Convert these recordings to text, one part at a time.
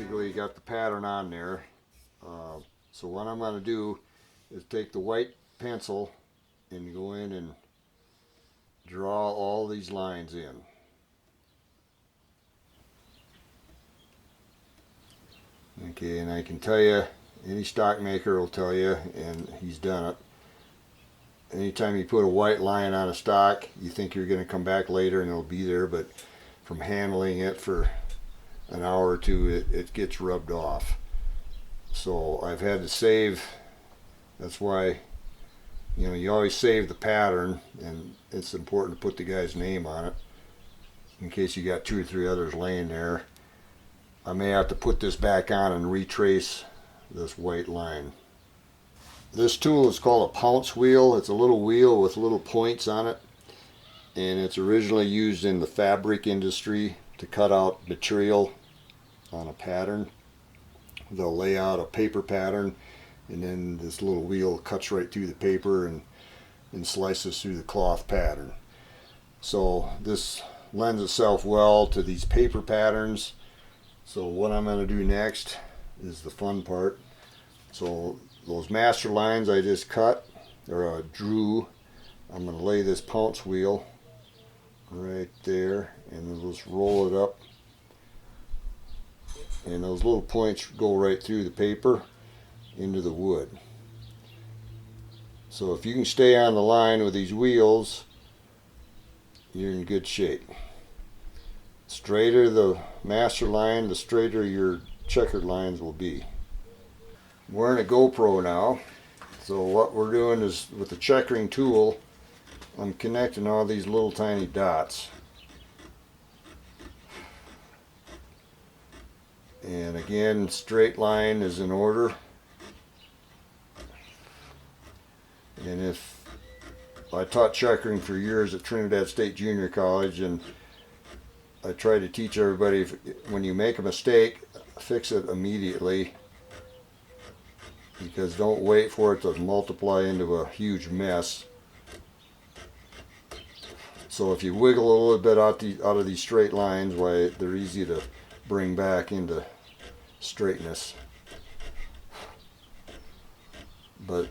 basically got the pattern on there. So what I'm going to do is take the white pencil and go in and draw all these lines in. Okay, and I can tell you, any stock maker will tell you, and he's done it. Anytime you put a white line on a stock, you think you're going to come back later and it'll be there, but from handling it for an hour or two, it gets rubbed off. So I've had to save. That's why, you always save the pattern, and it's important to put the guy's name on it in case you got 2 or 3 others laying there. I may have to put this back on and retrace this white line. This tool is called a pounce wheel. It's a little wheel with little points on it, and it's originally used in the fabric industry to cut out material on a pattern. They'll lay out a paper pattern, and then this little wheel cuts right through the paper and slices through the cloth pattern. So this lends itself well to these paper patterns. So what I'm going to do next is the fun part. So those master lines I just cut, or drew, I'm going to lay this pounce wheel right there, and then just roll it up, and those little points go right through the paper into the wood. So if you can stay on the line with these wheels, you're in good shape. Straighter the master line, the straighter your checkered lines will be. We're in a GoPro now, so what we're doing is, with the checkering tool, I'm connecting all these little tiny dots. And again, straight line is in order. And if I taught checkering for years at Trinidad State Junior College, and I try to teach everybody, when you make a mistake, fix it immediately, because don't wait for it to multiply into a huge mess. So if you wiggle a little bit out of these straight lines, why, they're easy to bring back into straightness. But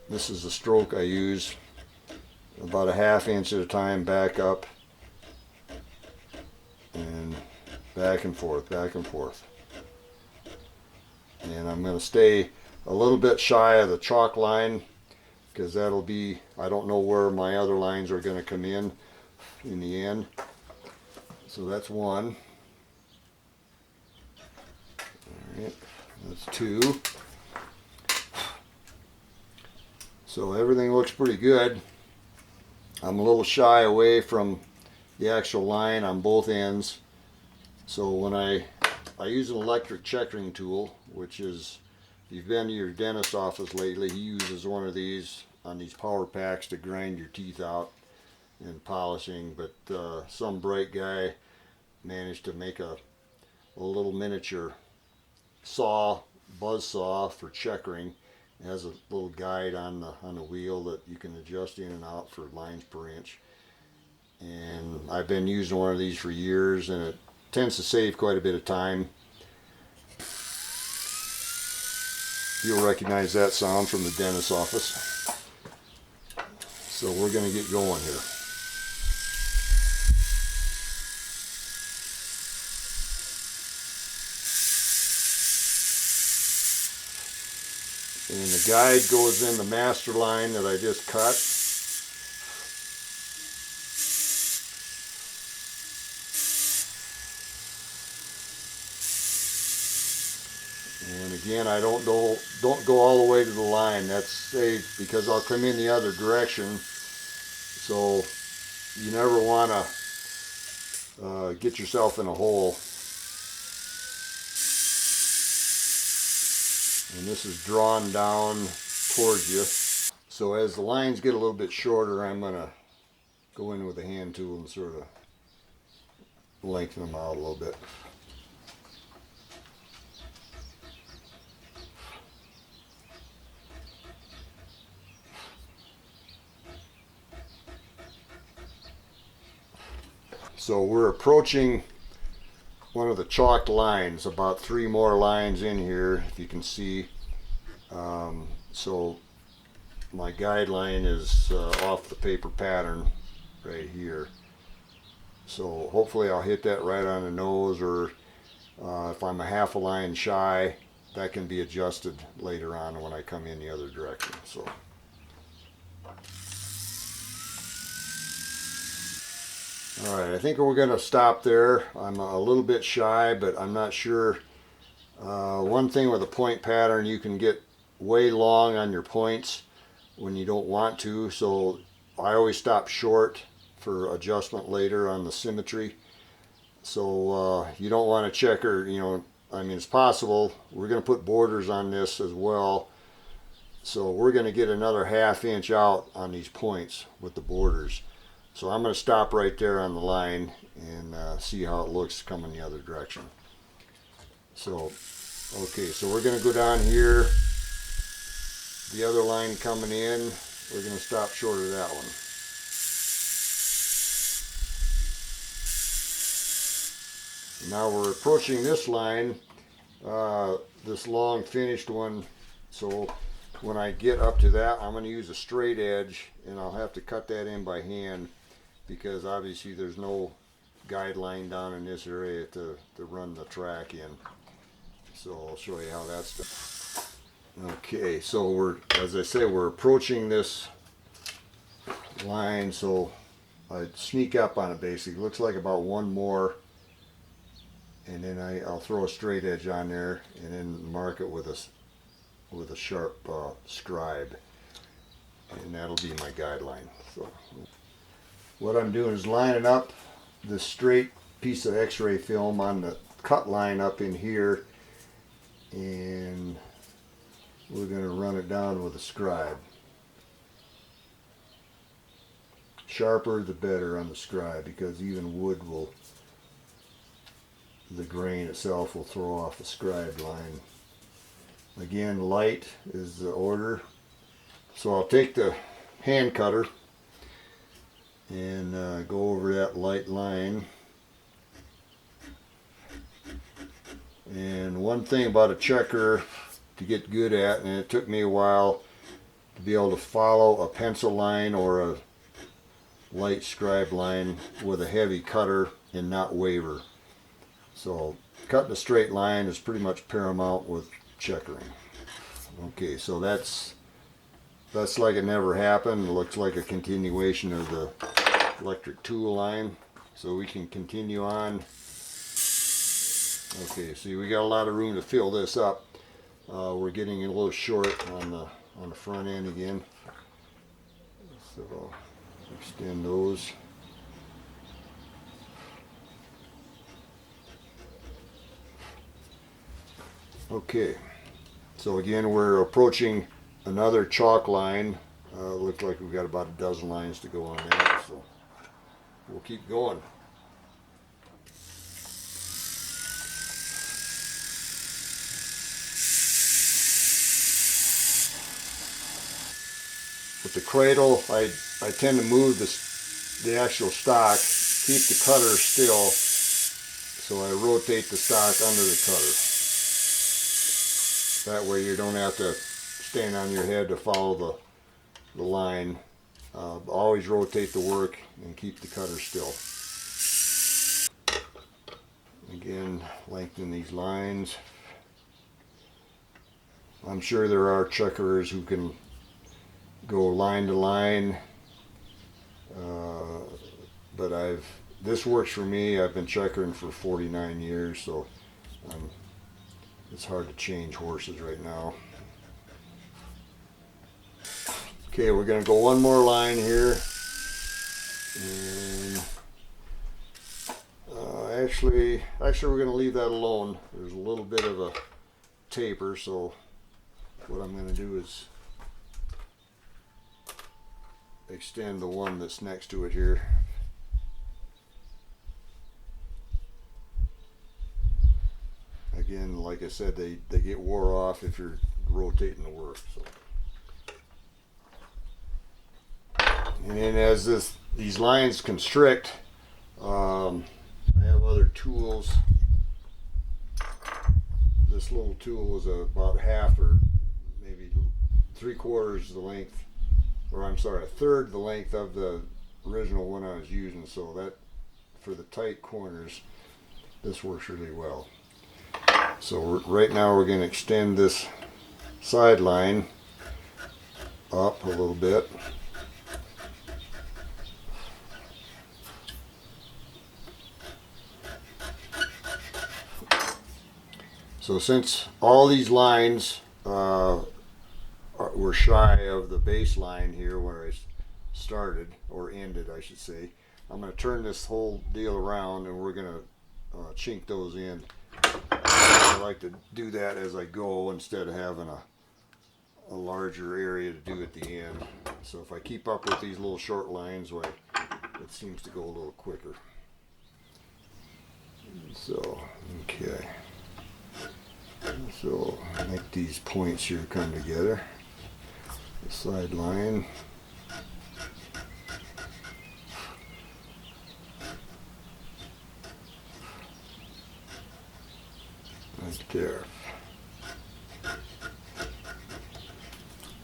this is the stroke I use, about a 1/2 inch at a time, back up and back and forth, back and forth. And I'm going to stay a little bit shy of the chalk line, because that'll be, I don't know where my other lines are going to come in the end. So that's one. Alright, that's 2. So everything looks pretty good. I'm a little shy away from the actual line on both ends. So when I use an electric checkering tool, which is, if you've been to your dentist office lately, he uses one of these on these power packs to grind your teeth out in polishing. But some bright guy managed to make a little miniature saw, buzz saw for checkering. It has a little guide on the wheel that you can adjust in and out for lines per inch. And I've been using one of these for years, and it tends to save quite a bit of time. You'll recognize that sound from the dentist's office. So we're going to get going here. And the guide goes in the master line that I just cut. And again, I don't go all the way to the line. That's safe, because I'll come in the other direction. So you never want to get yourself in a hole. And this is drawn down towards you. So as the lines get a little bit shorter, I'm going to go in with a hand tool and sort of lengthen them out a little bit. So we're approaching one of the chalked lines, about 3 more lines in here, if you can see. So my guideline is off the paper pattern right here. So hopefully I'll hit that right on the nose, or if I'm a half a line shy, that can be adjusted later on when I come in the other direction. So. Alright, I think we're going to stop there. I'm a little bit shy, but I'm not sure. One thing with a point pattern, you can get way long on your points when you don't want to, so I always stop short for adjustment later on the symmetry. So you don't want to checker, you know, I mean, it's possible. We're going to put borders on this as well, so we're going to get another 1/2 inch out on these points with the borders. So I'm going to stop right there on the line and see how it looks coming the other direction. So, okay, so we're going to go down here. The other line coming in, we're going to stop short of that one. Now we're approaching this line, this long finished one. So when I get up to that, I'm going to use a straight edge, and I'll have to cut that in by hand, because obviously there's no guideline down in this area to run the track in. So I'll show you how that's done. Okay, so we're, as I say, we're approaching this line, so I sneak up on it basically. Looks like about one more, and then I'll throw a straight edge on there, and then mark it with a sharp scribe, and that'll be my guideline. So what I'm doing is lining up this straight piece of x-ray film on the cut line up in here, and we're going to run it down with a scribe. Sharper the better on the scribe, because even wood will, the grain itself will throw off a scribe line. Again, light is the order. So I'll take the hand cutter and go over that light line. And one thing about a checker to get good at, and it took me a while to be able to follow a pencil line or a light scribe line with a heavy cutter and not waver. So cutting a straight line is pretty much paramount with checkering. Okay, so that's like it never happened. It looks like a continuation of the electric tool line. So we can continue on. Okay, see, we got a lot of room to fill this up. We're getting a little short on the front end again. So extend those. Okay, so again we're approaching another chalk line. Looks like we've got about a dozen lines to go on that, so we'll keep going. With the cradle, I tend to move the actual stock, keep the cutter still, so I rotate the stock under the cutter. That way you don't have to stand on your head to follow the line. Always rotate the work and keep the cutter still. Again, lengthen these lines. I'm sure there are checkerers who can go line to line, but this works for me. I've been checkering for 49 years, so it's hard to change horses right now. Okay, we're going to go one more line here, and actually we're going to leave that alone. There's a little bit of a taper, so what I'm going to do is extend the one that's next to it here. Again, like I said, they get wore off if you're rotating the work. So. And then as these lines constrict, I have other tools this little tool is about half or maybe 3/4 the length, or I'm sorry, 1/3 the length of the original one I was using. So that for the tight corners, this works really well. So right now we're going to extend this sideline up a little bit. So since all these lines were shy of the baseline here where I started, or ended I should say, I'm going to turn this whole deal around and we're going to chink those in. I like to do that as I go instead of having a larger area to do at the end. So if I keep up with these little short lines, well, it seems to go a little quicker. So, okay. So make these points here come together. The side line. Right there.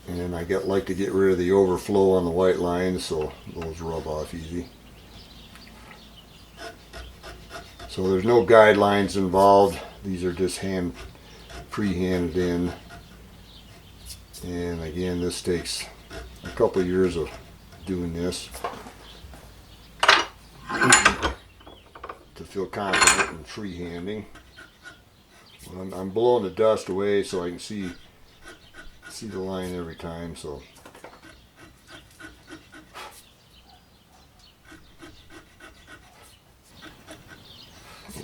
And I like to get rid of the overflow on the white lines, so those rub off easy. So there's no guidelines involved. These are just pre-handed in. And again, this takes a couple of years of doing this to feel confident in freehanding. I'm blowing the dust away so I can see the line every time. So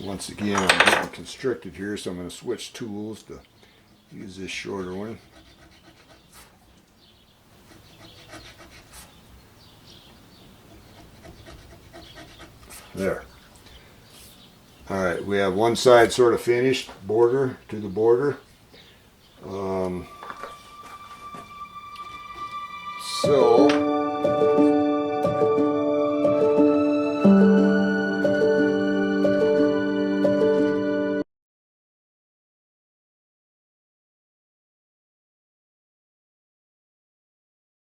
once again, I'm getting constricted here, so I'm going to switch tools to use this shorter one. There. Alright, we have one side sort of finished, border to the border. So